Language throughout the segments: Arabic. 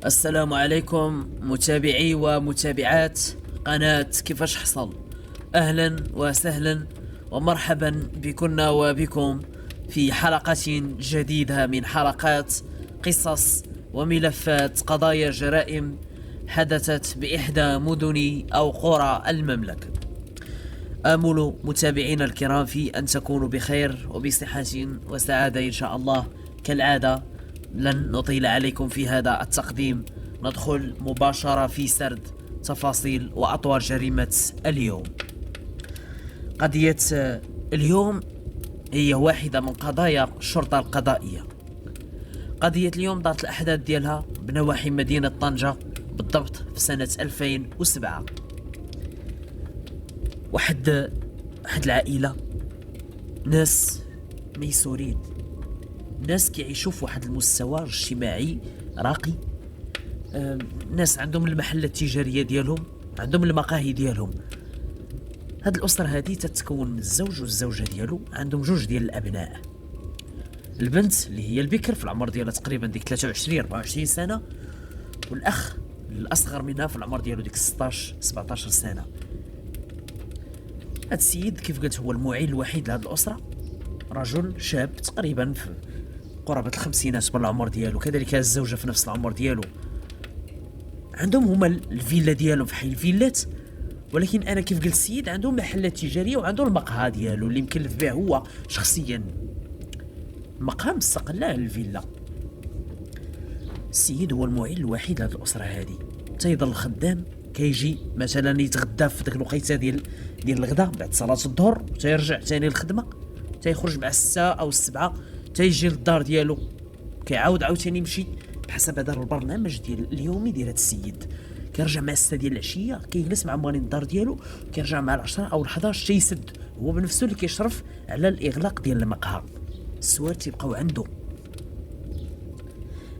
السلام عليكم متابعي ومتابعات قناة كيفاش حصل. أهلا وسهلا ومرحبا بكنا وبكم في حلقة جديدة من حلقات قصص وملفات قضايا جرائم حدثت بإحدى مدن أو قرى المملكة. آمل متابعينا الكرام في أن تكونوا بخير وبصحة وسعادة إن شاء الله. كالعادة لن نطيل عليكم في هذا التقديم، ندخل مباشرة في سرد تفاصيل وأطوار جريمة اليوم. قضية اليوم هي واحدة من قضايا الشرطة القضائية. قضية اليوم دارت الأحداث ديالها بنواحي مدينة طنجة، بالضبط في سنة 2007. واحد العائلة، ناس ميسورين، ناس كيعيشوا في واحد المستوى اجتماعي راقي، ناس عندهم المحلات التجارية ديالهم، عندهم المقاهي ديالهم. هاد الأسرة هادي تتكون من الزوج والزوجة ديالو، عندهم جوج ديال الأبناء. البنت اللي هي البكر في العمر ديالها تقريبا ديك 23-24 سنة، والأخ الأصغر منها في العمر ديالو ديك 16-17 سنة. هاد السيد كيف قلت هو المعين الوحيد لهاد الأسرة، رجل شاب تقريبا في قرابة الخمسينات من العمر ديالو، كذلك الزوجة في نفس العمر ديالو. عندهم هما الفيلا ديالهم في حي الفيلات، ولكن أنا كيف قلت السيد عندهم محلات تجارية وعندهم المقهى ديالو اللي مكلف به هو شخصيا، مقهى مستقل على الفيلا. السيد هو المعين الوحيد لهاد الأسرة هادي، تيضل خدام، كيجي مثلا يتغدى في ديك الوقيته ديال الغداء بعد صلاة الظهر، وتيرجع ثاني للخدمة، تيخرج مع 6 أو 7، تيجي للدار ديالو، كيعاود عاوتاني يمشي بحسب هذا البرنامج ديال اليومي ديال هذا السيد. كيرجع مع 6 ديال العشيه، كيجلس مع موالين الدار ديالو، كيرجع مع 10 أو 11 تيسد هو بنفسه اللي كيشرف على الاغلاق ديال المقهى. السوار تيبقاو عنده.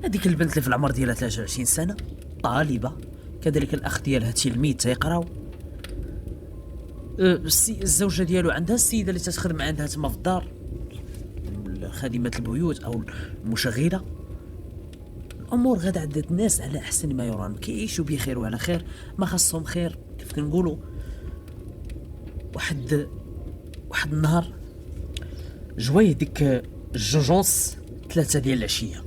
هذيك البنت اللي في العمر ديالها 23 سنه طالبه، كذلك الاخ ديالها تلميذ تيقراو. الزوجه ديالو عندها السيده اللي تخدم عندها تما في الدار، خادمه البيوت او المشغله. الامور غادا عند الناس على احسن ما يرام، كيعيشوا بخير وعلى خير، ما خاصهم خير كيف كنقولوا. واحد النهار جويه ديك الجوجونس 3 ديال العشيه،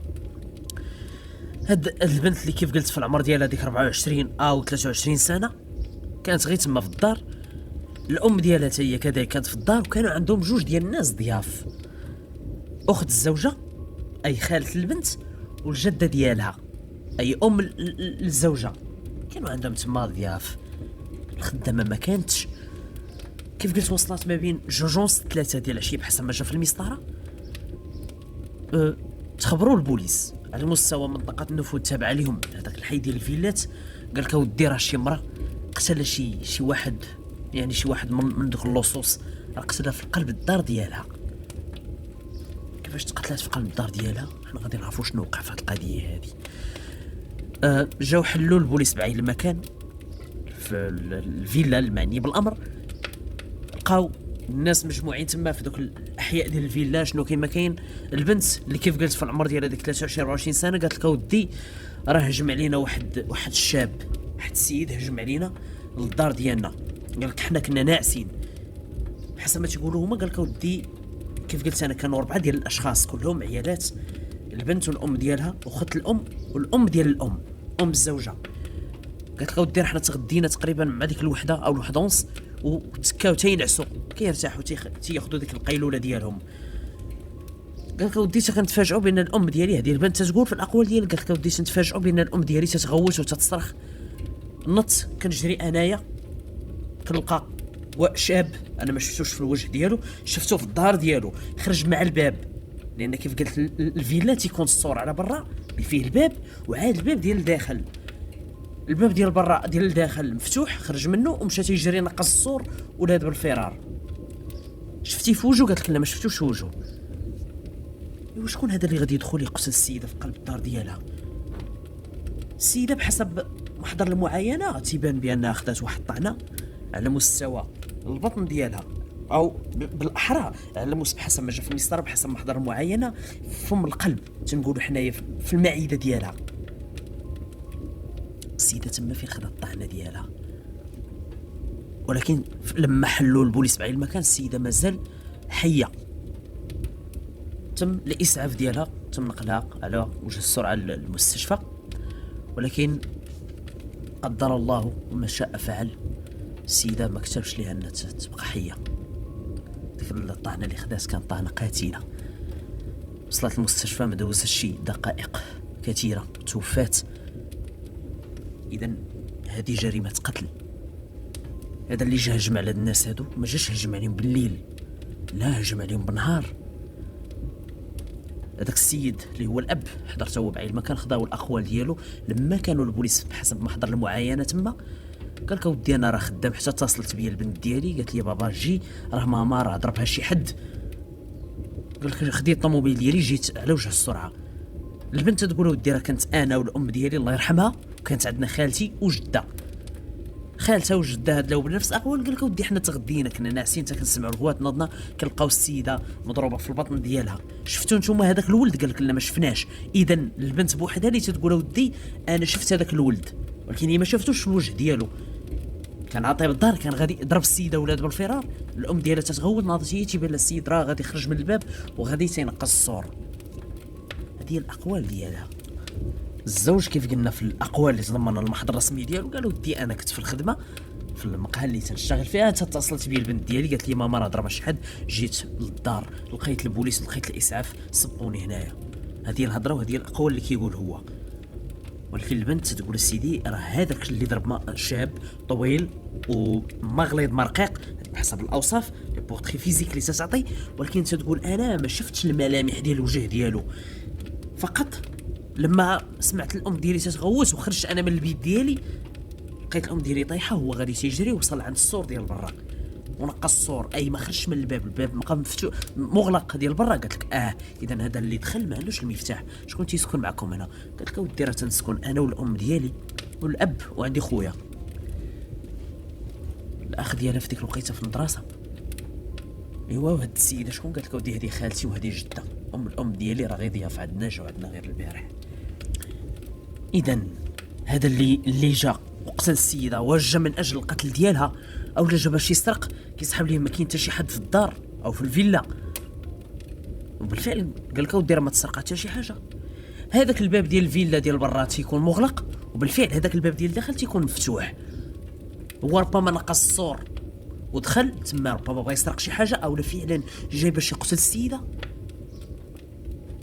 هاد البنت اللي كيف قلت في العمر ديالها ديك 24 او 23 سنه كانت غير تما في الدار. الام ديالها حتى هي كذلك كانت في الدار، وكانوا عندهم جوج ديال الناس ضياف، اخت الزوجه اي خاله البنت، والجده ديالها اي ام الزوجه. كانوا عندهم تما ضياف. الخدامه ما كانتش، كيف قلت وصلت ما بين جوجونس 3 ديال العشيه بحسب ما جا في المسطره. تخبروا البوليس على مستوى منطقه النفوذ التابعه لهم هذاك الحي ديال الفيلات. قال لك اودي راه شي مرة قتل شي واحد، يعني شي واحد من دوك اللصوص، راه قتلها في قلب الدار ديالها. كيفاش تقتلات في قلب الدار ديالها؟ حنا غادي نعرفوا شنو وقع في هذه القضيه هذه. جاو حلوا البوليس بعين المكان في الفيلا المعني بالامر، لقاو الناس مجموعين تما في دوك الاحياء ديال الفيلا. شنو كاين؟ ما كاين. البنت اللي كيف قلت في العمر ديالها ديك 23-24 سنه قالت لك اودي راه هجم علينا واحد الشاب، واحد السيد هجم علينا للدار ديالنا. قال لك حنا كنا ناعسين حسب ما تيقولوا هما. قال لك اودي كيف قلت انا كانوا 4 ديال الاشخاص كلهم عيالات، البنت والام ديالها واخت الام والام ديال الام، ام الزوجه. قالت لك اودي حنا تغدينا تقريبا مع ديك الوحده او الوحده ونص، وتكاو تينعسوا كيرتاحوا تياخذوا ديك القيلوله ديالهم. قال لك اودي كنتفاجئوا بان الام ديالي هذه البنت تقول في الاقوال ديال، قالت لك اودي تنتفاجئوا بان الام ديالي تتغوت وتتصرخ. نط كنجري انايا، كنلقى شاب انا ما شفتوش في الوجه ديالو، شفتو في الدار ديالو خرج مع الباب، لان كيف قلت الفيلا تيكون السور على برا فيه الباب، وعاد الباب ديال الداخل، الباب ديال برا ديال الداخل مفتوح، خرج منه ومشى تيجري نقص السور ولاد بالفرار. شفتي في وجهه؟ قالت لك لا ما شفتوش في وجهه. وشكون هذا اللي غادي يدخل يقتل السيده في قلب الدار ديالها؟ السيده بحسب محضر المعاينه تيبان بانها خدات واحد الطعنه على مستوى البطن ديالها، او بالاحرى على مستوى حسب ما جا في المسطره بحسب محضر المعاينه فم القلب، تنقولوا حنايا في المعده ديالها. السيده تما فين خدات الطعنه ديالها. ولكن لما حلوا البوليس بعين المكان السيده مازال حيه. تم الاسعاف ديالها، تم نقلها على وجه السرعه للمستشفى، ولكن قدر الله وما شاء فعل، السيده ما كتبش ليها انها تبقى حيه. ديك الطعنه اللي خدات كانت طعنه قاتله. وصلت المستشفى ما دوزش شي دقائق كثيره توفات. اذا هذه جريمه قتل. هذا اللي جا هجم على الناس هادو ما جاش هجم عليهم بالليل، لا هجم عليهم بالنهار. هذاك السيد اللي هو الاب حضرته هو بعين المكان، خداو الاقوال ديالو لما كانوا البوليس بحسب ما حضر المعاينه تما. قال لك اودي انا راه خدام، حتى اتصلت بيا البنت ديالي قالت لي بابا جي راه ماما راه ضربها شي حد. قال لك خديت الطوموبيل ديالي جيت على وجه السرعه. البنت تقول ودي راه كانت انا والام ديالي الله يرحمها، وكانت عندنا خالتي وجده. خالتها وجدها هاد بنفس الاقوال. قال لك ودي حنا تغدينا كنا ناعسين حتى كنسمعوا الغوات، نضنا كنلقاو السيده مضروبه في البطن ديالها. شفتوا نتوما هذاك الولد؟ قال لك لا ما شفناش. اذا البنت بوحدها اللي تتقول ودي انا شفت هذاك الولد، ولكن هي ما شفتوش الوجه ديالو. كان عاطي بالدار، كان غادي يضرب السيده ولاد بالفرار. الام ديالها تتغوت، ناضت هي تيبان لها السيد راه غادي يخرج من الباب وغادي تينقص الصور. هذه الاقوال ديالها. الزوج كيف قلنا في الاقوال اللي تضمن المحضر الرسمي ديالو قالوا ودي انا كنت في الخدمه في المقهى اللي تنشتغل فيها، اتصلت بي البنت ديالي قالت لي ماما راه ضربها شي حد، جيت للدار لقيت البوليس لقيت الاسعاف صبوني هنايا. هذه الهضره وهذه الاقوال اللي كيقول هو. ولكن البنت تقول سيدي راه هذاك اللي ضرب شاب طويل ومغليظ مرقيق بحسب الاوصاف لي بورتري فيزيك اللي تتعطي، ولكن تقول انا ما شفتش الملامح ديال الوجه ديالو. فقط لما سمعت الام ديالي تتغوت وخرجت انا من البيت ديالي لقيت الام ديالي طايحه وهو غادي تيجري وصل عند السور ديال برا ونقص السور، اي ما خرجش من الباب بقى مفتوح مغلق ديال برا. قالت لك اذا هذا اللي دخل ما عندوش المفتاح. شكون تيسكن معكم هنا؟ قالت لك اودي راه تنسكن انا والام ديالي والاب وعندي خويا. الاخ ديالها في ديك الوقيته في المدرسه. ايوا وهاد السيده شكون؟ قالت لك اودي هذه خالتي وهذه جده. الام ديالي راه غير ضيافه عندنا، جاو عندنا غير البارح. اذا هذا اللي جا وقتل السيده واش جا من اجل القتل ديالها او جا باش يسرق؟ كيسحب ليه ما كاين حتى شي حد في الدار او في الفيلا. وبالفعل قال لك اودي راه ما تسرق حتى شي حاجه. هذاك الباب ديال الفيلا ديال برا تيكون مغلق، وبالفعل هذاك الباب ديال الداخل تيكون مفتوح. هو ربما نقص السور ودخل تما، ربما بغى يسرق شي حاجه او فعلا جاي باش يقتل السيده.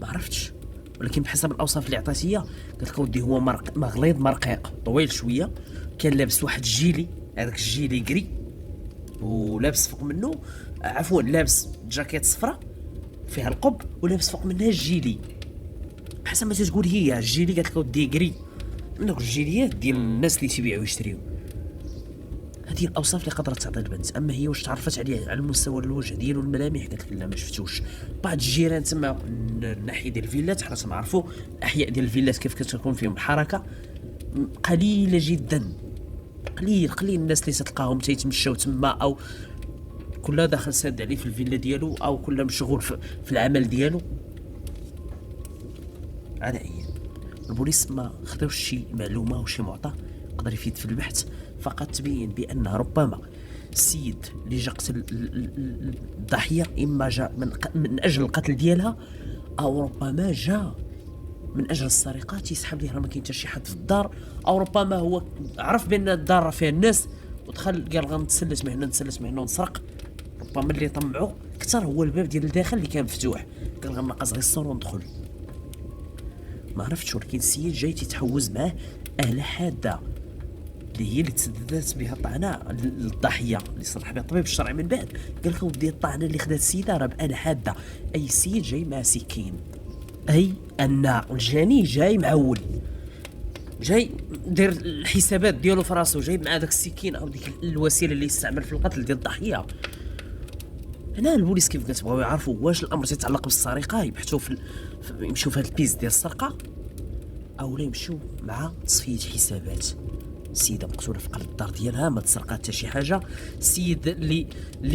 ما عرفتش، ولكن بحسب الاوصاف اللي عطاتيه قالت لك ودي هو مغليظ مرقيق طويل شويه، كان لابس واحد الجيلي، هذاك الجيلي قري، ولابس فوق منه عفوا لابس جاكيت صفراء فيها القب ولابس فوق منها الجيلي. حسب ما تقول هي الجيلي قالت لك ودي قري من دوك الجيليات ديال الناس اللي تيبيعوا ويشريو. هذه الاوصاف اللي قدرت تعطي البنت. اما هي واش تعرفت عليه على المستوى الوجه ديالو الملامح؟ قالت لك لا ما شفتوش. بعض الجيران تما الناحيه ديال الفيلات، حنا تنعرفوا الاحياء ديال الفيلات كيف كتكون فيهم الحركه قليله جدا، قليل الناس اللي تلقاهم تيتمشاو تما او كلها داخل ساد عليه في الفيلا ديالو او كلها مشغول في العمل ديالو. على اي البوليس ما خداوش شي معلومه او شي معطى قدر يفيد في البحث، فقط تبين بان ربما السيد اللي جا قتل الضحيه اما جا من اجل القتل ديالها او ربما جا من اجل السرقات يسحب ليه راه ما كاين حتى شي حد في الدار، او ربما هو عرف بان الدار فيها الناس ودخل قال غنتسلس من هنا ونسرق. ربما اللي طمعوا اكثر هو الباب ديال الداخل اللي كان مفتوح، قال غنقص غير السور وندخل. ما عرفتش، ولكن السيد جاي تيتحوز معاه آلة حاده اللي هي اللي تسددت بها الطعنه للضحيه اللي صرح بها الطبيب الشرعي من بعد. قال لك ودي الطعنه اللي خدات السيده راه بآلة حاده. اي السيد جاي مع سكين، اي ان الجاني جاي معول، جاي دير الحسابات ديالو في راسو، جاي مع داك السكين او ديك الوسيله اللي يستعمل في القتل ديال الضحيه. هنا البوليس كيف كتبغيو يعرفوا واش الامر يتعلق بالسرقه يبحثوا يمشيو في هذا البيز ديال السرقه او لا يمشيو مع تصفيه حسابات. السيده مقتوله في قلب الدار ديالها ما تسرقات حتى شي حاجه. السيد اللي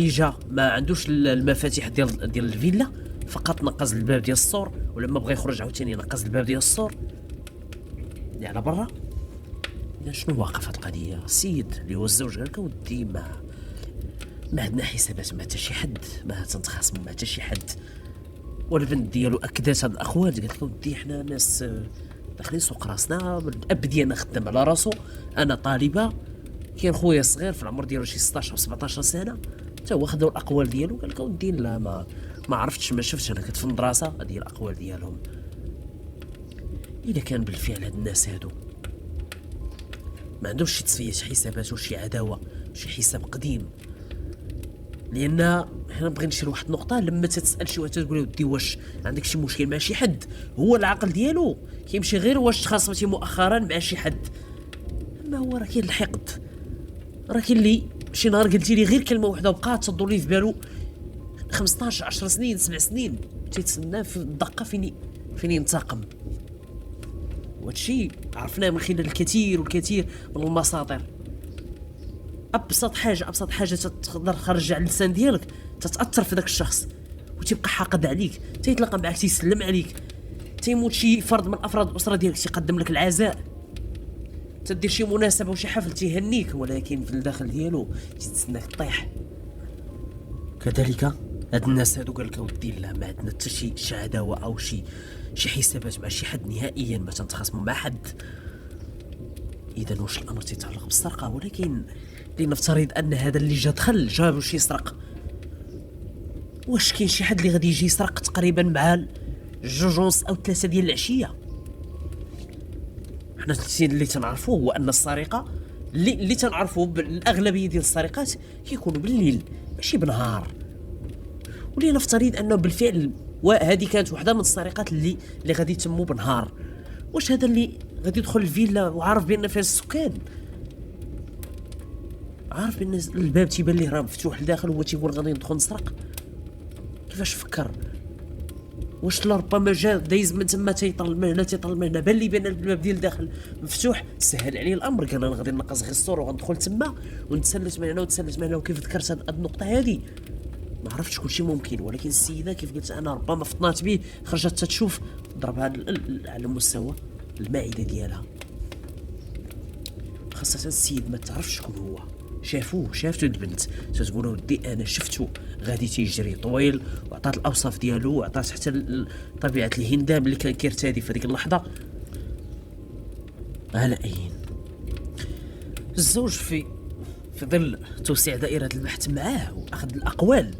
جا ما عندوش المفاتيح ديال الفيلا، فقط نقز الباب ديال السور، ولما بغى يخرج عاوتاني نقز الباب ديال السور اللي على برا. إذا شنو واقف هاد القضيه؟ السيد اللي هو الزوج قال لك ودي ما عندنا حسابات مع حتى شي حد، ما تنتخاصموا مع حتى شي حد. والبنت ديالو اكدت هاد الاقوال، قالت لك ودي حنا ناس داخلين سوق راسنا، الاب ديالنا خدام على راسو، انا طالبه، كاين خويا صغير في العمر ديالو شي 16 او 17 سنه، حتى هو خداو الاقوال ديالو. قال لك ودي لا ما عرفتش ما شفتش، انا كنت في المدرسه. هذه الاقوال ديالهم. اذا كان بالفعل هاد الناس هادو ما عندهمش شي تصفيه حسابات وشي عداوه شي حساب قديم، لان حنا بغينا نشير لواحد النقطه، لما تتسال شي واحد تقول له ودي واش عندك شي مشكل مع شي حد، هو العقل ديالو كيمشي غير واش تخاصمتي مؤخرا مع شي حد. اما هو راه كاين الحقد، راه كاين اللي شي نهار قلتي لي غير كلمه واحده وبقات تدور لي في بالو 15 10 سنين 7 سنين، تيتسنى في الدقه فين ينتقم. وهادشي عرفناه من خلال الكثير والكثير من المصادر. ابسط حاجه تقدر تخرج على اللسان ديالك تتاثر في ذاك الشخص وتبقى حاقد عليك، تيتلاقى معك تيسلم عليك، تيموت شي فرد من افراد الاسره ديالك تيقدم لك العزاء، تدير شي مناسبه وشي حفل تيهنيك، ولكن في الداخل ديالو تيتسناك طيح. كذلك هاد الناس هادو قال لك ودي لا ما عندنا حتى شي عداوه او شي حسابات مع شي حد نهائيا، ما تنتخاصموا مع حد. اذا واش الامر تيتعلق بالسرقه؟ ولكن لنفترض ان هذا اللي جا باش يسرق، واش كاين شي حد اللي غادي يجي يسرق تقريبا مع 2 أو 3 ديال العشيه؟ حنا اللي تنعرفوه هو ان السرقه اللي تنعرفوه بالاغلبيه ديال السرقات كيكونوا بالليل ماشي بنهار. ولنفترض انه بالفعل وهذه كانت واحده من السرقات اللي غادي يتموا بنهار، واش هذا اللي غادي يدخل الفيلا وعارف بان فيها السكان، عارف بان الباب تيبان ليه راه مفتوح لداخل، هو تيقول غادي ندخل نسرق؟ كيفاش فكر؟ واش لربما جا دايز من تما تيطل من هنا بان لي بان الباب ديال الداخل مفتوح، سهل عليه الامر، قال انا غادي نقص غير السور وغندخل تما ونتسلت من هنا ونتسلت من هنا. وكيف ذكرت هاد النقطه هذه ما عرفتش كلشي ممكن، ولكن السيده كيف قلت انا ربما فطنات به، خرجت تتشوف ضربها على مستوى المعده ديالها. خاصه السيد ما تعرفش شكون هو، شافته البنت تتقول ودي انا شفتو غادي تيجري طويل، وعطات الاوصاف ديالو وعطات حتى طبيعه الهندام اللي كان كيرتادي في هذيك اللحظه. على اين الزوج في ظل توسيع دائره البحث معاه واخذ الاقوال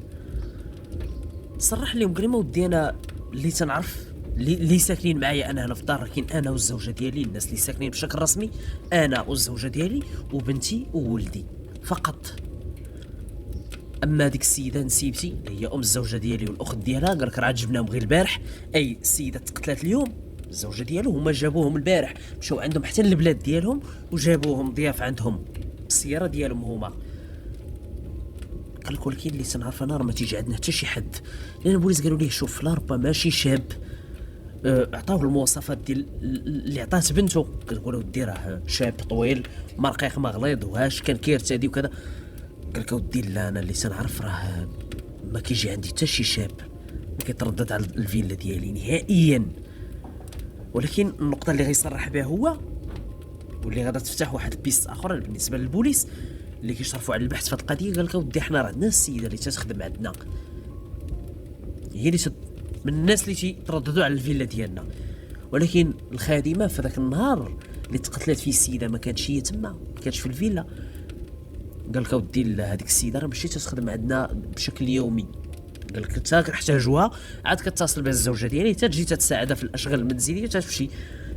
صرح لهم قال ما ودي انا اللي تنعرف اللي ساكنين معايا انا هنا في الدار، لكن انا والزوجه ديالي الناس اللي ساكنين بشكل رسمي انا والزوجه ديالي وبنتي وولدي فقط. اما ديك السيده نسيبتي اللي هي ام الزوجه ديالي والاخت ديالها قال لك راه جبناهم غير البارح، اي السيده تقتلت اليوم الزوجه ديالو هما جابوهم البارح، مشاو عندهم حتى البلاد ديالهم وجابوهم ضياف عندهم بالسياره ديالهم هما. قال لك ولكن اللي تنعرف انا راه ما تيجي عندنا حتى شي حد، لان البوليس قالوا ليه شوف لا ربما شي شاب عطاوه المواصفات ديال اللي عطات بنته، كتقول ودي راه شاب طويل مرقيق مغليظ وهاش كان كيرتدي وكذا. قال لك ودي لا انا اللي تنعرف راه ما كيجي عندي حتى شي شاب كيتردد على الفيلا ديالي نهائيا. ولكن النقطه اللي غيصرح بها هو واللي غادا تفتح واحد البيست اخرى بالنسبه للبوليس اللي كيشرفوا على البحث في هذه القضيه، قال لك ودي حنا راه عندنا السيده اللي تخدم عندنا، هي اللي من الناس اللي تيترددوا على الفيلا ديالنا، ولكن الخادمه في ذاك النهار اللي تقتلت فيه السيده ما كانتش هي تما، ما كانتش في الفيلا. قال لك ودي هذيك السيده راه ماشي تخدم عندنا بشكل يومي، قال لك حتى كنحتاجوها عاد كتصل بها الزوجه ديالي حتى تجي تساعدها في الاشغال المنزليه، تمشي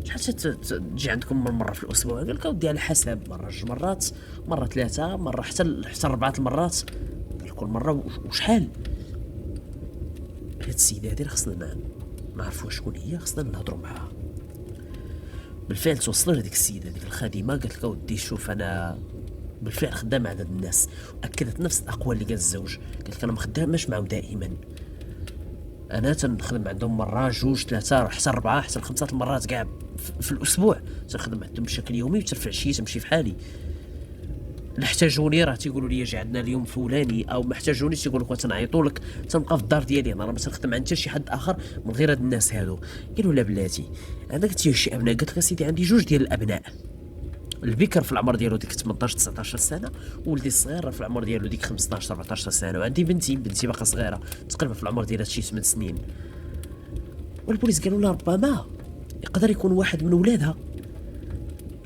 شحال تجي عندكم من مره في الاسبوع. قال لك ودي على حسب، مره 2 مرات مره 3 مره حتى 4 المرات. قال كل مره وشحال. هاد السيده هادي خصنا نعرفوا شكون هي، خصنا نهضروا معها. بالفعل توصلوا لهاديك السيده ديك الخادمه قالت لك ودي شوف انا بالفعل خدامه عند الناس، واكدت نفس الاقوال اللي قال الزوج، قالت لك انا ما خدامش معهم دائما، انا تنخدم عندهم مره 2 3 حتى 4 حتى 5 المرات كاع في الاسبوع، تنخدم عندهم بشكل يومي وترفع شي تمشي في حالي. نحتاجوني راه تيقولوا لي جي عندنا اليوم فلاني، او ما احتاجونيش تيقول لك تنعيطوا لك تنبقى في الدار ديالي، انا راه ما تنخدم عند حتى شي حد اخر من غير هاد الناس هادو. قالوا لا بلاتي عندك شي ابناء؟ قلت لك سيدي عندي 2 ديال الابناء، البكر في العمر ديالو ديك 18 19 سنه، ولدي الصغير في العمر ديالو ديك 15 14 سنه، وعندي بنتي باقا صغيره تقريبا في العمر ديالها شي 8 سنين. والبوليس قالوا لها ربما يقدر يكون واحد من ولادها،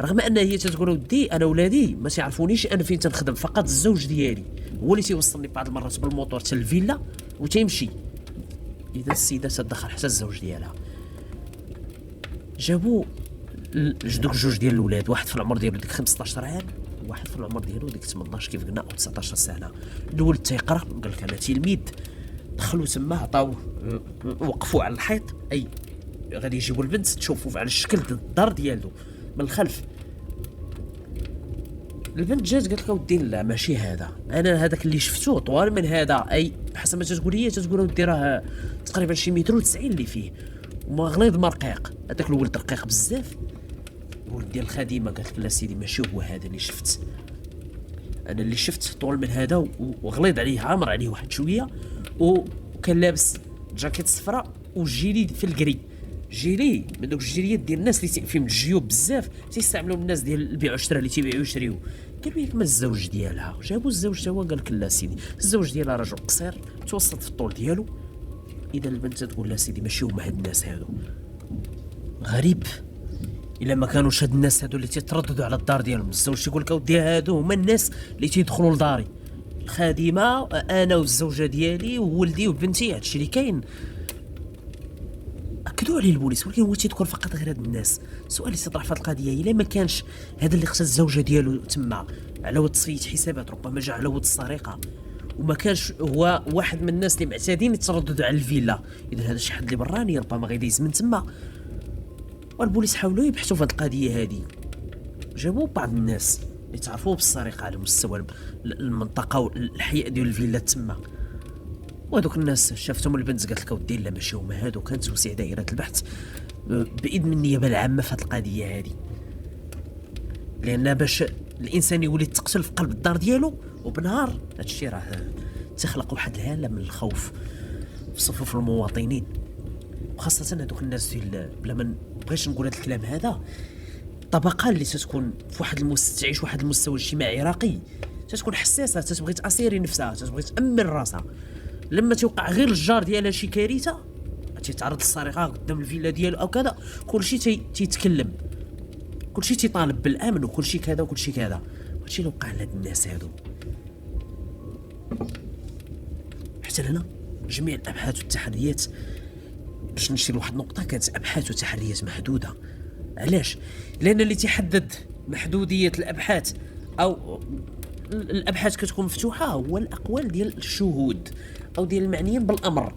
رغم ان هي تتقول ودي انا ولادي ما تعرفونيش انا فين تنخدم، فقط الزوج ديالي هو اللي تيوصلني بعض المرات بالموطور حتى الفيلا وتيمشي. اذا السيده تدخل حتى الزوج ديالها. جابوا دوك جوج ديال الاولاد، واحد في العمر ديالو ديك 15 عام وواحد في العمر ديالو ديك 18 كيف قلنا او 19 سنه. الاول تيقرا قال لك انا تلميذ، دخلوا تما عطاوه وقفوا على الحيط، اي غادي يجيبوا البنت تشوفوا على الشكل ديال الدار ديالو من الخلف. البنت جات قالت له ودي لا ماشي هذا، انا هذاك اللي شفتو طوال من هذا، اي بحسب ما تقول هي تقول ودي راه تقريبا شي متر و90 اللي فيه وما غليظ ما رقيق. هذاك الولد رقيق بزاف. الولد ديال الخادمه قالت لا سيدي ماشي هو هذا اللي شفت، انا اللي شفت طول من هذا وغليظ عليه عامر عليه واحد شويه، وكان لابس جاكيت صفراء وجيلي في الكري، جيلي من دوك الجيليات ديال الناس اللي فيهم الجيوب بزاف تيستعملوا الناس ديال البيع والشراء اللي تيبيعوا ويشريو. قالوا ياك ما الزوج ديالها، جابوا الزوج تا هو قال لك لا سيدي الزوج ديالها رجل قصير متوسط في الطول ديالو. اذا البنت تقول لا سيدي ماشي هما هاد الناس هادو. غريب الا ما كانوش هاد الناس هادو اللي تيترددوا على الدار ديالهم. الزوج تيقول لك اودي هادو هما الناس اللي تيدخلوا لداري، الخادمه انا والزوجه ديالي وولدي وبنتي، هادشي اللي كاين. اكدوا عليه البوليس، ولكن هو تيذكر فقط غير هاد الناس. السؤال اللي تطرح في القضيه الا ما كانش هذا اللي خص الزوجه ديالو تما على ود تصفيه حسابات، ربما جا على ود السرقه، وما كانش هو واحد من الناس اللي معتادين يترددوا على الفيلا، اذا هذا شي حد اللي براني ربما غيديز من تما. والبوليس حاولوا يبحثوا في هذه القضيه هذه، جابوا بعض الناس اللي تعرفوا بالسرقه على مستوى المنطقه والحياء ديال الفيلا تما، وهذوك الناس شافتهم البنت قالت لك ودي لا ماشي هما هادو. كانت توسيع دائره البحث باذن النيابه العامه في هذه القضيه هذه، لان باش الانسان يولي تقتل في قلب الدار ديالو وبنهار هادشي راه تخلق واحد الهاله من الخوف في صفوف المواطنين، وخاصه هذوك الناس ديال بلا ما نبغيش نقول هذا الكلام هذا، الطبقه اللي تتكون في واحد تعيش واحد المستوى اجتماعي راقي، تتكون حساسه، تتبغي تاسيري نفسها، تتبغي تامن راسها. لما توقع غير الجار ديالها شي كارثه تيتعرض للسرقه قدام الفيلا ديالو او كذا، كلشي تيتكلم، كلشي تيطالب بالامن وكلشي كذا وكلشي كذا. هادشي اللي وقع لهاد الناس هادو. حتى لهنا جميع الابحاث والتحريات، باش نشير لواحد النقطه، كانت ابحاث وتحريات محدوده. علاش؟ لان اللي تيحدد محدوديه الابحاث او الابحاث كتكون مفتوحه هو الاقوال ديال الشهود او ديال المعنيين بالامر.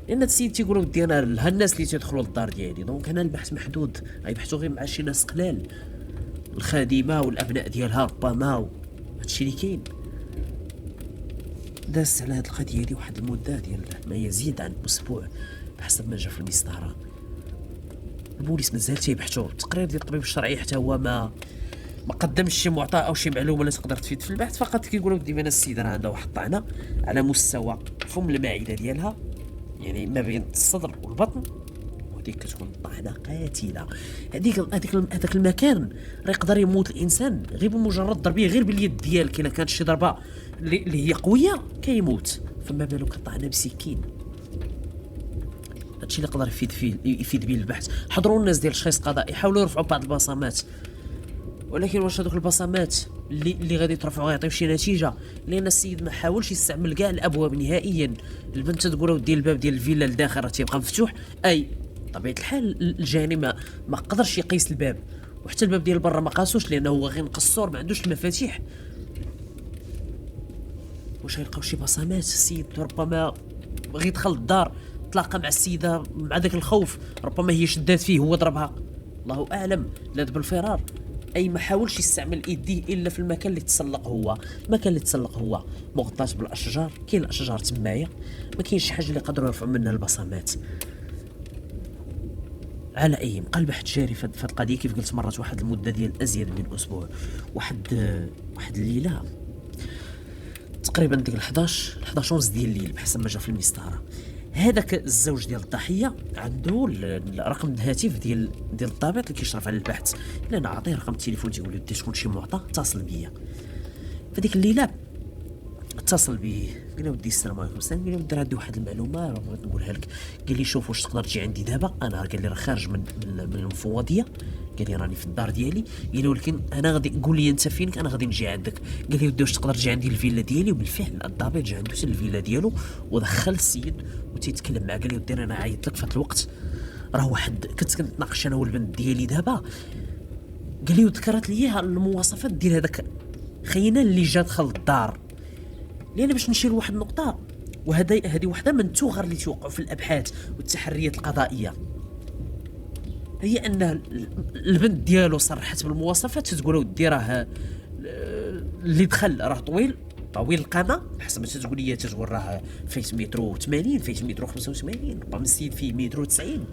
لان السيد تيقول ودي انا الناس اللي تيدخلوا للدار ديالي، دونك انا البحث محدود، غيبحثوا غير مع شي ناس قلال، الخادمه والابناء ديالها ربما، هادشي اللي كاين. دازت على هاد القضيه هادي واحد المده ديال ما يزيد عن اسبوع بحسب ما جا في المسطره. البوليس مازال تيبحثوا، التقرير ديال الطبيب الشرعي حتى هو ما قدمش شي معطى او شي معلومه اللي تقدر تفيد في البحث، فقط كيقولوا ديما السيده راه عندها واحد الطعنه على مستوى فم المعده ديالها، يعني ما بين الصدر والبطن، وديك كتكون طعنه قاتله. هذاك المكان راه يقدر يموت الانسان غير بمجرد ضربيه، غير باليد ديالك الا كانت شي ضربه اللي هي قويه كيموت، فما بالك طعنه بسكين. هادشي اللي يقدر يفيد به البحث. حضروا الناس ديال التشخيص القضائي، حاولوا يرفعوا بعض البصمات، ولكن واش هذوك البصمات اللي غادي ترفعوا غيعطيو شي نتيجه؟ لان السيد ما حاولش يستعمل كاع الابواب نهائيا. البنت تقول ودي الباب ديال الفيلا لداخل راه تيبقى مفتوح، اي طبيعه الحال الجاني ما قدرش يقيس الباب، وحتى الباب ديال برا ما قاسوش لانه هو غير مقصور ما عندوش المفاتيح. واش غيلقاو شي بصمات؟ السيد ربما غيدخل الدار تلاقى مع السيده مع ذاك الخوف، ربما هي شدات فيه هو ضربها، الله اعلم، لاد بالفرار. اي ما حاولش يستعمل ايديه الا في المكان اللي تسلق هو، المكان اللي تسلق هو مغطى بالاشجار، كاين الاشجار تمايا، ما كاينش شي حاجه اللي يقدروا يرفعوا منها البصمات. على اي بقى البحث جاري في القضيه. كيف قلت مرات واحد المده ديال ازيد من اسبوع، واحد الليله تقريبا ديك 11 ونص ديال الليل بحسب ما جا في المسطره، هذاك الزوج ديال الضحيه عنده رقم الهاتف ديال الضابط اللي كيشرف على البحث. الا انا عطيه رقم التليفون تيقول له شكون شي معطى اتصل بيا. فديك الليله اتصل بيه، قال له ودي السلام عليكم. قال له ودي عندي واحد المعلومه راه بغيت نقولها لك. قال لي شوف واش تقدر تجي عندي دابا. انا قال لي راه خارج من المفوضيه، قال لي راني في الدار ديالي. قال لي ولكن انا غادي قول لي انت فينك انا غادي نجي عندك. قال لي ودي واش تقدر تجي عندي الفيلا ديالي. وبالفعل الضابط جا عنده حتى الفيلا ديالو ودخل السيد وتيتكلم معاه. قال لي ودي انا عيطت لك في هذا الوقت، راه واحد كنت كنتناقش انا والبنت ديالي دابا. قال لي وذكرت لي المواصفات ديال هذاك خينا اللي جا دخل الدار. لان باش نشير لواحد النقطه، هذه واحده من الثغر اللي توقعوا في الابحاث والتحريات القضائيه، هي ان البنت ديالو صرحت بالمواصفات تقول ودي راه اللي دخل راه طويل القامه حسب ما تقول لي، تقول راه فايت متر 80 فايت متر 85 ربما السيد فيه متر 90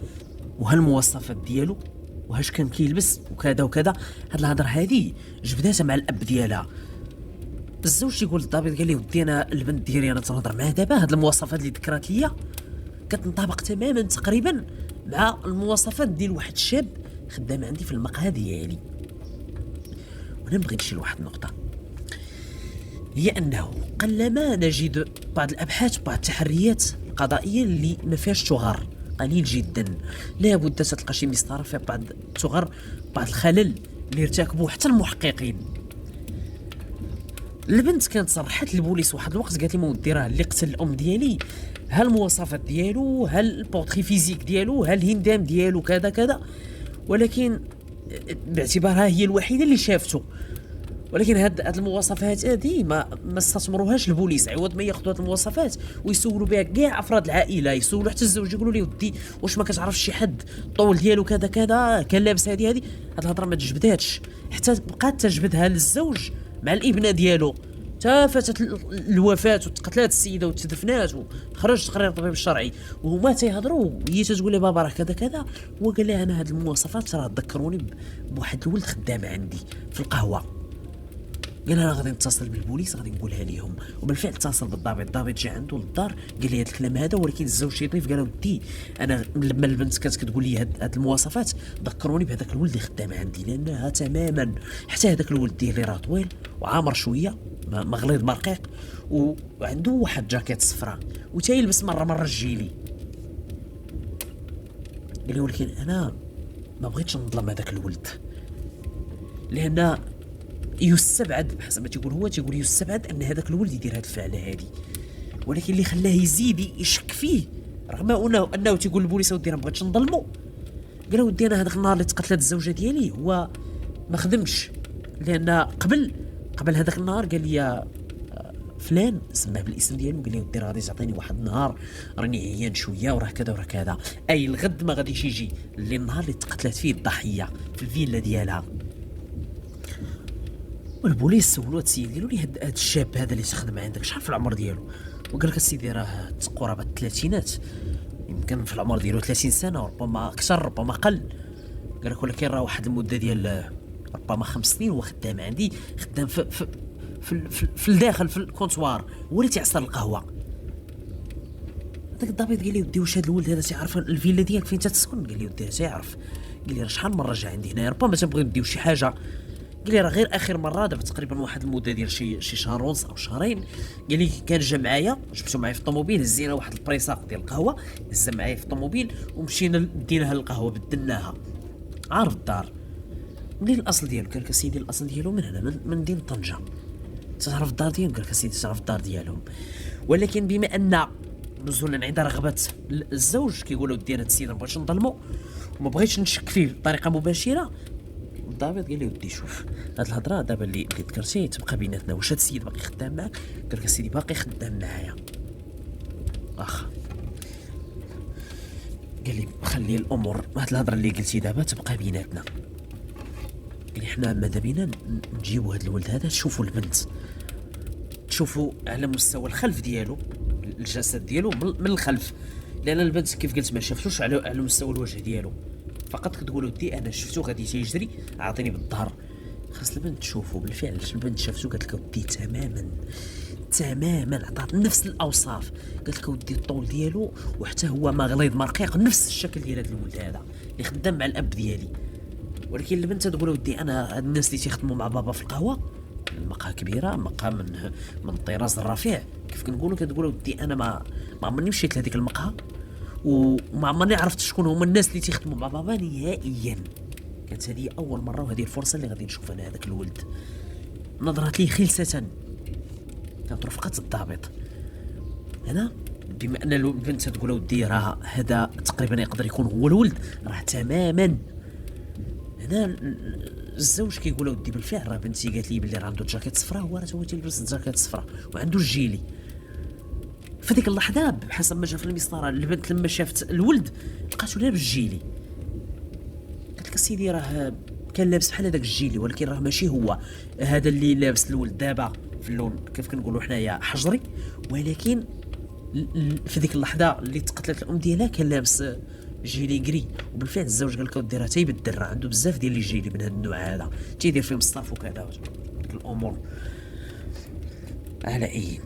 وهالمواصفات ديالو وهاش كان كيلبس وكذا وكذا. هاد الهضره هذه جبداتها مع الاب ديالها. الزوج تيقول للضابط قال لي ودي انا البنت ديالي انا تنهضر معاه دابا، هاد المواصفات اللي ذكرت ليا كتنطبق تماما تقريبا مع المواصفات ديال واحد الشاب خدام عندي في المقهى ديالي. وانا نبغي نشير لواحد النقطه، هي انه قلما نجد بعض الابحاث بعض التحريات القضائيه اللي ما فيهاش ثغر، قليل جدا. لابد تلقى شي مسطره فيها بعض الثغر بعض الخلل اللي ارتكبوه حتى المحققين. البنت كانت صرحت للبوليس واحد الوقت قالت لي مودي راه اللي قتل الام ديالي ها المواصفات ديالو ها البورتري فيزيك ديالو ها الهندام ديالو كذا كذا، ولكن باعتبارها هي الوحيده اللي شافته. ولكن هاد المواصفات هذه ما استثمروهاش البوليس، عوض ما ياخذوا هاد المواصفات ويسولوا بها كاع افراد العائله، يسولوا حتى الزوج يقولوا لي ودي واش ما كتعرفش شي حد الطول ديالو كذا كذا كان لابس هذه هاد الهضره ما تجبداتش، حتى بقات تجبدها للزوج مع الابنه ديالو. تا فاتت الوفاه وتقتلات السيده وتدفنات وخرج تقرير الطبيب الشرعي وهما تيهضروا هي تقول لي بابا راه كذا كذا. وقال لي انا هاد المواصفات راه تذكروني بواحد الولد خدام عندي في القهوه. قال انا غادي نتصل بالبوليس غادي نقولها لهم. وبالفعل اتصل بالضابط، الضابط جا عنده للدار قال لي هذا الكلام هذا. ولكن الزوج تيضيف قال ودي انا لما البنت كانت كتقول لي هاد المواصفات ذكروني بهذاك الولد اللي خدام عندي، لانها تماما حتى هذاك الولد ديالي راه طويل وعامر شويه مغليظ مرقيق وعنده واحد جاكيت صفراء وتيلبس مره الجيلي. قال لي ولكن انا ما بغيتش نظلم هذاك الولد، لان يستبعد بحسب ما تيقول يستبعد ان هذاك الولد يدير هذه الفعله هذه. ولكن اللي خلاه يزيد يشك فيه رغم انه تيقول للبوليس ودي انا ما بغيتش نظلمو، قال ودي انا هذاك النهار اللي تقتلت الزوجه ديالي هو ما خدمش، لان قبل هذاك النهار قال لي فلان سماه بالاسم ديالو قال لي ودي راه غادي تعطيني واحد النهار راني عيان شويه وراه كذا وراه كذا، اي الغد ما غاديش يجي اللي النهار اللي تقتلت فيه الضحيه في الفيلا ديالها. والبوليس سولوا السيد قالوا لي هاد الشاب هذا اللي تخدم عندك شحال في العمر ديالو؟ وقال لك السيدي راه قرابه الثلاثينات، يمكن في العمر ديالو 30 سنه ربما اكثر ربما اقل. قال لك ولكن راه واحد المده ديال ربما 5 سنين هو خدام عندي، خدام في الداخل في الكونتوار هو اللي تيعصر القهوه. هذاك الضابط قال لي ودي واش هذا الولد هذا تيعرف الفيلا ديالك فين تسكن؟ قال لي ودي تيعرف. قال لي راه شحال مره جا عندي هنا ربما تنبغي نديو شي حاجه. قال لي راه غير اخر مره دابا تقريبا واحد المده ديال شي شهر ونص او شهرين. قال لي كان جا معايا جبتو معايا في الطوموبيل هزينا واحد البريساق ديال القهوه هز معايا في الطوموبيل ومشينا ديناها للقهوه بدلناها عارف الدار. منين الاصل ديالو؟ قال لك سيدي الاصل ديالو من هنا من مدينه طنجه. تعرف الدار ديالهم؟ قال لك سيدي تعرف الدار ديالهم. ولكن بما ان نزولا عند رغبه الزوج كيقولوا ودي انا السيد ما بغيتش نظلمو وما بغيتش نشك فيه بطريقه مباشره، الضابط قال لي ودي شوف هاد الهضره دابا اللي ذكرتي تبقى بيناتنا، واش هاد السيد باقي خدام معاك؟ قال لك السيدي باقي خدام معايا. قال لي خلي الامور هاد الهضره اللي قلتي دابا تبقى بيناتنا. قال لي حنا ماذا بينا نجيبوا هاد الولد هذا تشوفوا البنت تشوفوا على مستوى الخلف ديالو الجسد ديالو من الخلف، لان البنت كيف قلت ما شافتوش على مستوى الوجه ديالو فقط كتقول ودي انا شفتو غادي تيجري عاطيني بالظهر. خاص البنت تشوفو. بالفعل البنت شافتو قالت لك ودي تماما، عطات نفس الاوصاف. قالت لك اودي الطول ديالو وحتى هو ما غليظ ما رقيق، نفس الشكل ديال هذا الولد هذا اللي خدام مع الاب ديالي. ولكن البنت تقول ودي انا هاد الناس اللي تيخدموا مع بابا في القهوه، المقهى كبيره، مقهى من الطراز الرفيع كيف كنقولوا، كتقول ودي انا ما عمرني مشيت لهذيك المقهى وما عمرني عرفت شكون هما الناس اللي تيخدموا مع بابا نهائيا. كانت هذه اول مره وهذه الفرصه اللي غادي نشوف انا هذاك الولد. نظرت لي خلسه، كانت رفقه الضابط. هنا بما ان البنت تقول ودي راه هذا تقريبا يقدر يكون هو الولد، راه تماما هنا الزوج كيقول ودي بالفعل راه بنتي قالت لي بلي راه عنده جاكيت صفراء، هو راه هو تيلبس الجاكيت الصفراء وعنده الجيلي. في ديك اللحظه بحسب ما جا في المسطره، البنت لما شافت الولد لقاتو لابس الجيلي. قالت لك سيدي راه كان لابس بحال هذاك الجيلي، ولكن راه ماشي هو هذا اللي لابس الولد دابا في اللون كيف كنقولوا حنايا حجري. ولكن في ديك اللحظه اللي تقتلت الام ديالها كان لابس جيلي كري. وبالفعل الزوج قال لك ودي راه تيبدل، راه عنده بزاف ديال لي جيلي من هذا النوع هذا، تيدير فيهم الصرف وكذا الامور. على اي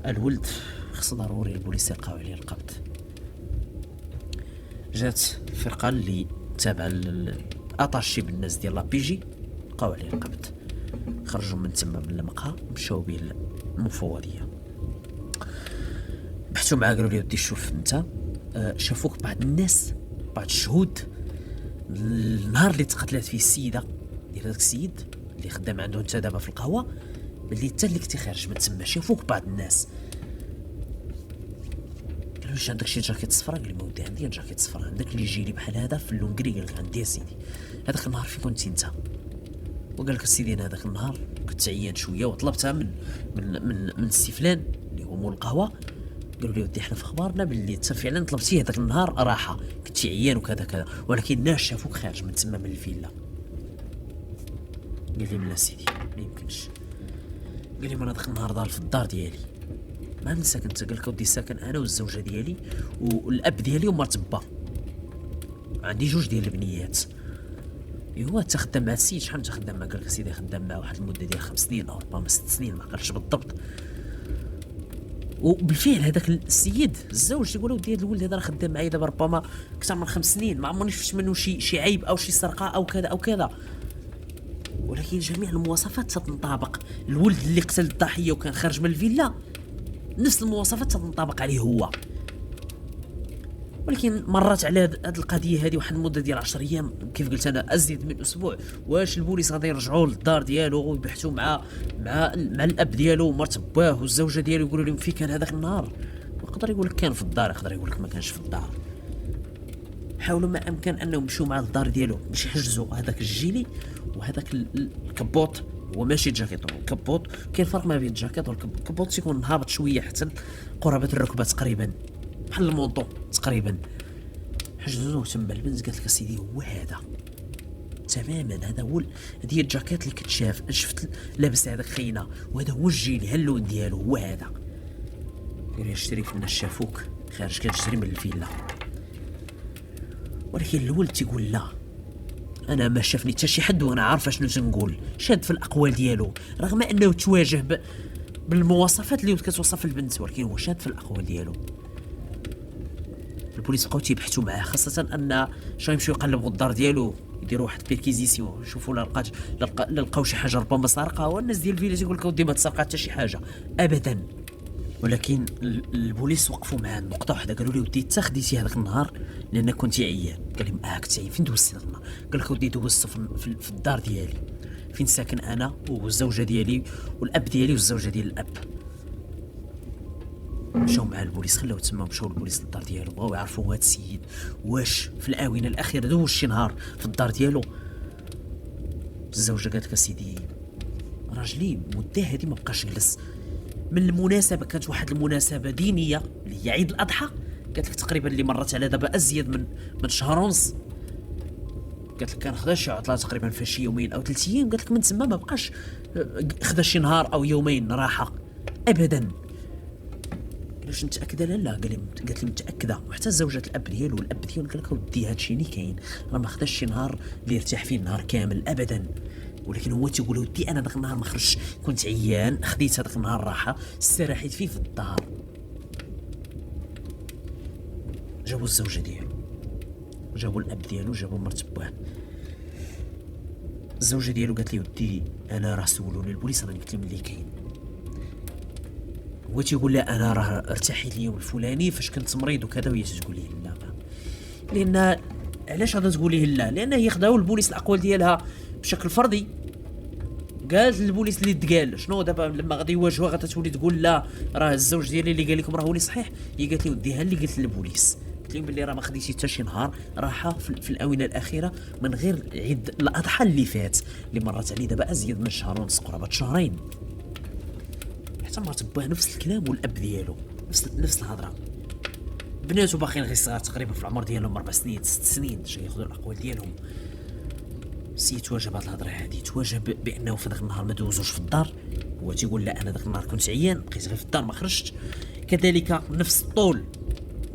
الولد خص ضروري البوليس يلقاو عليه القبض. جات الفرقه اللي تابعه الاتاشي بالناس ديال لابيجي، لقاو عليه القبض، خرجوا من تما من المقهى مشاو به المفوضيه. بحثوا معاه قالوا لي ودي شوف انت، شافوك بعض الناس بعض الشهود النهار اللي تقتلت فيه السيده ديال هذاك السيد اللي خدام عنده انت دابا في القهوه، باللي انت اللي كنتي خارج من تما. شافوك بعض الناس قالوا واش عندك شي جاكيت صفراء؟ قال لي ما ودي عندي جاكيت صفراء. عندك اللي يجي لي بحال هذا في اللون كري؟ قال لك عندي يا سيدي. هذاك النهار فين كنتي انت؟ وقال لك سيدي انا هذاك النهار كنت عيان شويه وطلبتها من السي فلان اللي هو مول القهوه. قالوا لي ودي حنا في اخبارنا باللي انت فعلا طلبتي هذاك النهار راحه، كنتي عيان وكذا كذا، ولكن الناس شافوك خارج من تما من الفيلا. قال لي لا سيدي ما يمكنش. قال لي انا ذاك النهار ضال في الدار ديالي ما ننسى، كنت قال لك ودي ساكن انا والزوجه ديالي والاب ديالي ومرت با، عندي جوج ديال البنيات. ايوا انت خدام مع السيد شحال انت خدام معاه؟ قال لك سيدي خدام معاه واحد المده ديال 5 سنين او ربما 6 سنين، ما قالش بالضبط. وبالفعل هذاك السيد الزوج تيقول ودي هذا الولد هذا راه خدام معايا دابا ربما اكثر من 5 سنين، ما عمرني شفت منه شي عيب او شي سرقه او كذا او كذا. ولكن جميع المواصفات تتنطبق. الولد اللي قتل الضحيه وكان خارج من الفيلا نفس المواصفات تنطبق عليه هو. ولكن مرات على هذه القضيه هذه واحد المده ديال 10 ايام كيف قلت انا، ازيد من اسبوع. واش البوليس غادي يرجعوا للدار ديالو ويبحثوا مع الاب ديالو ومرت باه والزوجه ديالو يقولوا لهم فين كان هذاك النهار؟ يقدر يقول لك كان في الدار، يقدر يقول لك ما كانش في الدار. حاولوا ما امكن انهم يمشوا مع الدار ديالو باش يحجزوا هذاك الجيلي وهذاك الكبوط. هو ماشي جاكيط، الكبوط كاين فرق ما بين الجاكيط والكبوط، تيكون هابط شويه حتى قرابه الركبه تقريبا بحال المونطو تقريبا. حجزوه تما. البنت قالت لك سيدي هو هذا تماما، هذا هو هذه الجاكيت اللي كتشاف شفت لابس هذاك خينا، وهذا هو الجيلي هاللون ديالو هو هذا. قال لي اشتري في الناس شافوك خارج كتشري من الفيلا. ولكن الولد تيقول لا، انا ما شافني حتى شي حد وانا عارفه شنو تنقول. شاد في الاقوال ديالو رغم انه تواجه بالمواصفات اللي كتوصف البنت، ولكن هو شاد في الاقوال ديالو. البوليس بقاو تيبحثوا معاه، خاصه ان شنو يمشيو يقلبوا الدار ديالو يديروا واحد بيركيزيسيون يشوفوا لا لقاو شي حاجه ربما سرقه. والناس ديال الفيلا تيقول لك ودي ما تسرق حتى شي حاجه ابدا. ولكن البوليس وقفوا معاه نقطه واحده، قالوا لي ودي انت خديتي هذاك النهار لانك كنتي عيان؟ قال لهم كنت عيان. فين دوزتي هذاك النهار؟ قال لك ودي دوزته في الدار ديالي فين ساكن انا والزوجه ديالي والاب ديالي والزوجه ديال الاب. مشاو مع البوليس، خلاو تما مشاو البوليس للدار ديالو، بغاو يعرفوا هذا السيد واش في الاونه الاخيره دوز شي نهار في الدار ديالو. الزوجه قالت لك سيدي راجلي مده هذه ما بقاش جلس. من المناسبه كانت واحد المناسبه دينيه اللي هي عيد الاضحى، قالت لك تقريبا اللي مرت على دابا ازيد من شهر ونص. قالت لك كان خدا شي عطله تقريبا في شي يومين او 3 ايام. قالت لك من تما ما بقاش خدا شي نهار او يومين راحه ابدا. واش متاكده؟ لا قالت لي متاكده. وحتى زوجة الاب ديالو والاب ديالو قال لك ودي هادشي اللي كاين، راه ما خداش شي نهار اللي يرتاح فيه النهار كامل ابدا. ولكن هو تيقول ودي انا داك النهار ما خرجتش، كنت عيان، خديت هذاك النهار راحه استراحيت فيه في الدار. جابوا الزوجه ديالو، جابوا الاب ديالو، جابوا مرت باه. الزوجه ديالو قالت لي ودي انا راه سولوني البوليس، راني قلت لهم اللي كاين. هو تيقول لا انا راه ارتحيت اليوم الفلاني فاش كنت مريض وكذا، وهي تقول لي لا. لان علاش غادا تقول ليه لا؟ لان هي خداو البوليس الاقوال ديالها بشكل فردي. قالت للبوليس اللي تقال شنو دابا لما غادي يواجهوها غادا تولي تقول لا راه الزوج ديالي اللي قال لكم راه هو اللي صحيح. هي قالت لي وديها اللي قلت للبوليس، قلت لهم بلي راه ما خديتي حتى شي نهار راحه في الاونه الاخيره من غير عيد الاضحى اللي فات اللي مرت عليه دابا ازيد من شهر ونص، قرابه شهرين. حتى مرت باه نفس الكلام، والاب ديالو نفس الهضره. بناتو باقيين غير صغار تقريبا في العمر ديالهم 4 سنين 6 سنين، جاي ياخذوا الاقوال ديالهم. السيد تواجه بهاد الهضره هادي، تواجه بانه في ذاك النهار ما دوزوش في الدار. هو تيقول لا انا ذاك النهار كنت عيان بقيت غير في الدار ما خرجتش. كذلك نفس الطول،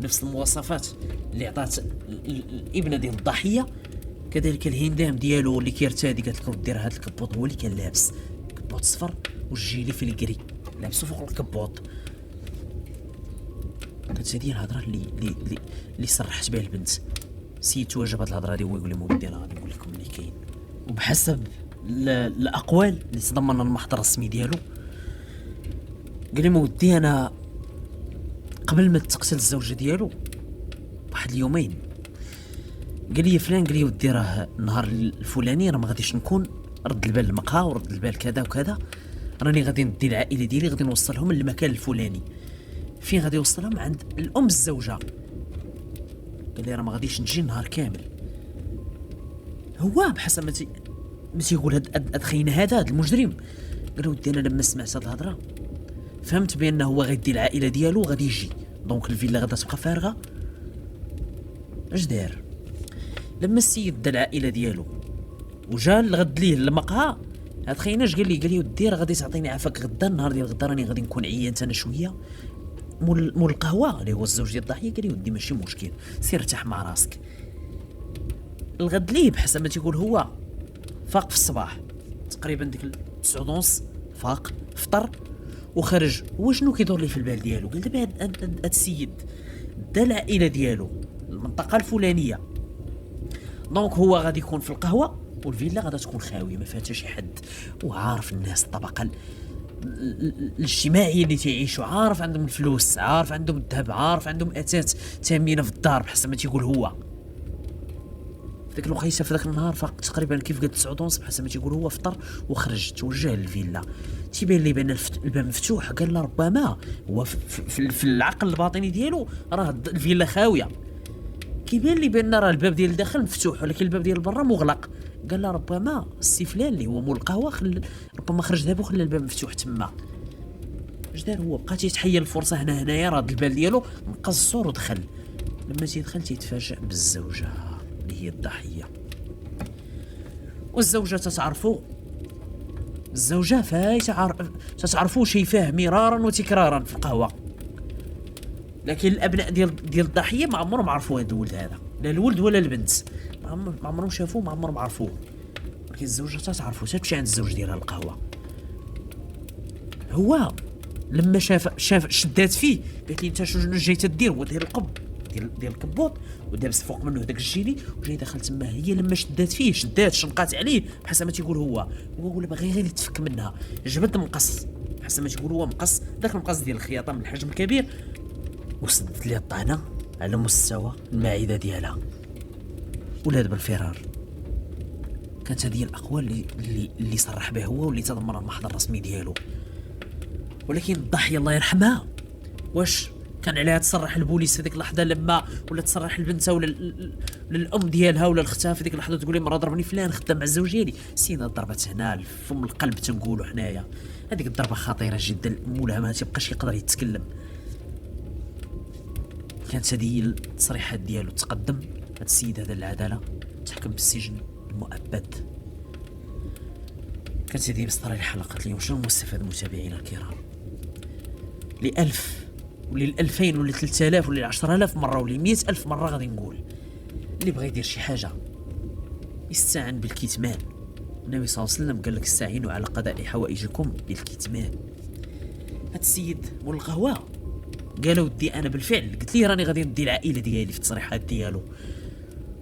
نفس المواصفات اللي عطات الابنه ديال الضحيه، كذلك الهندام ديالو اللي كيرتادي. قالت لكم دير هاد الكبوط، هو اللي كان لابس كبوط صفر والجيلي في الكري لابسو فوق الكبوط. كانت هذه الهضره اللي صرحت بها البنت. السيد تواجه بهاد الهضره هادي، هو يقول لهم ودي انا غادي نقول لكم اللي كاين. وبحسب الاقوال اللي تضمن المحضر الرسمي ديالو، قال لي ودي انا قبل ما تقتل الزوجه ديالو بواحد اليومين قال لي فلان، قال لي ودي راه النهار الفلاني راه ما غاديش نكون، رد البال المقهى ورد البال كذا وكذا، راني غادي ندي العائله ديالي غادي نوصلهم للمكان الفلاني. فين غادي يوصلهم؟ عند الام الزوجه. قال لي راه ما غاديش نجي نهار كامل. هو بحسب ما تيقول هاد خينا هذا المجرم، قال ودي انا لما سمعت هاد الهضره فهمت بانه هو غيدي العائله ديالو وغادي يجي، دونك الفيلا غادا تبقى فارغه. اش دار لما السيد دا العائله ديالو وجا الغد ليه المقهى؟ هاد خينا اش قال لي ودي راه غادي تعطيني عافاك غدا، النهار ديال غدا راني غادي نكون عيان انا شويه. مول القهوه اللي هو الزوج ديال الضحيه قال لي ودي ماشي مشكل، سير ارتاح مع راسك. الغد ليه بحسب ما تيقول هو فاق في الصباح تقريبا ديك 9:30، فاق فطر وخرج. هو شنو كيدور ليه في البال ديالو؟ قال دابا هاد السيد دا العائله ديالو المنطقه الفلانيه، دونك هو غادي يكون في القهوه والفيلا غادا تكون خاويه ما فيها حتى شي حد. وعارف الناس الطبقه الاجتماعيه اللي تعيشوا، عارف عندهم الفلوس، عارف عندهم الذهب، عارف عندهم اثاث تامينه في الدار بحسب ما تيقول هو. ديك الوقيته في ذاك النهار فاق تقريبا كيف قلت 9:30 بحسب ما تيقول هو، فطر وخرج توجه للفيلا. تيبان لي بان الباب مفتوح. قال له ربما هو في العقل الباطني ديالو راه الفيلا خاويه، كيبان لي بان راه الباب ديال الداخل مفتوح ولكن الباب ديال برا مغلق. قال له ربما السي فلان اللي هو مول القهوه ربما خرج دابا وخلى الباب مفتوح تما. اش دار هو؟ بقى تيتحيل الفرصه هنايا راه البال ديالو نقص السور ودخل. لما تيدخل تيتفاجئ بالزوجه اللي هي الضحيه. والزوجه تتعرفوا، الزوجه تتعرفوا شايفاه مرارا وتكرارا في القهوه، لكن الابناء ديال الضحيه ما عمرهم عرفوا هذا الولد هذا، لا الولد ولا البنت ما عمرهم شافوه، ما عمرهم عرفوه. ولكن الزوجه تتعرفوا، تمشي عند الزوج ديالها القهوه. هو لما شاف شدات فيه قالت لي انت شنو جاي تدير؟ هو داير القب ديال الكبوط ودابس فوق منه هذاك الجيلي وجاي داخل تما. هي لما شدات فيه شنقات عليه بحسب ما تيقول هو ولا باغي غير يتفك منها، جبد مقص بحسب ما تيقول هو، مقص داك المقص ديال الخياطه من الحجم الكبير، وسدت ليه الطعنه على مستوى المعده ديالها ولاد بالفرار. كانت هذه الاقوال اللي صرح به هو واللي تضمن المحضر الرسمي ديالو. ولكن الضحيه الله يرحمها واش كان عليها تصرح البوليس في ديك اللحظه لما ولا تصرح البنت ولا الام ديالها ولا اختها في ديك اللحظه تقول لي مرة ضربني فلان خدام مع الزوج ديالي؟ سينا ضربت هنا فم القلب تنقولوا حنايا. هذيك الضربه خطيره جدا، مولاها ما تيبقاش يقدر يتكلم. كانت هذه التصريحات ديالو. تقدم هذا السيد هذا للعداله، تحكم بالسجن المؤبد. كانت هذه مسطره حلقه اليوم. شنو المستفاد متابعينا الكرام؟ ل1000 ولا ل2000 ولا 3000 ولا 10000 مره ولا 100000 مره غادي نقول اللي بغى يدير شي حاجه يستعن بالكتمان النبي صلى الله عليه وسلم قال لك استعينوا على قضاء حوائجكم بالكتمان. هاد السيد مول القهوه قال ودي انا بالفعل قلت ليه راني غادي ندي العائله ديالي في التصريحات ديالو،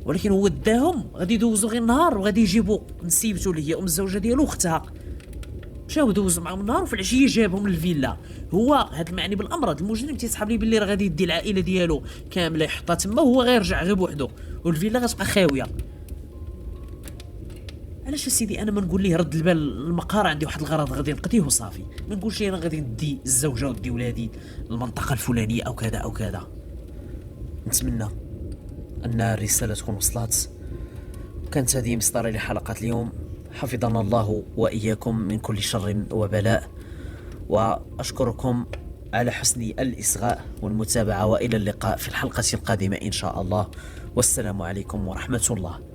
ولكن هو داهم غادي يدوزوا غير النهار وغادي يجيبوا نسيبته اللي هي ام الزوجه ديالو واختها، مشاو دوزوا معاهم النهار وفي العشيه جابهم للفيلا. هو هذا المعني بالامر، هذا المجرم تيسحب لي باللي راه غادي يدي العائله ديالو كامله يحطها تما وهو غير يرجع غير بوحدو والفيلا غتبقى خاويه. علاش سيدي انا ما نقول ليه رد البال المقهى عندي واحد الغرض غادي نقضيه وصافي، ما نقولش انا غادي ندي الزوجه ودي ولادي المنطقه الفلانيه او كذا او كذا. نتمنى ان الرساله تكون وصلت. كانت هذه مصدر لحلقه اليوم، حفظنا الله واياكم من كل شر وبلاء، واشكركم على حسن الاصغاء والمتابعه، والى اللقاء في الحلقه القادمه ان شاء الله، والسلام عليكم ورحمه الله.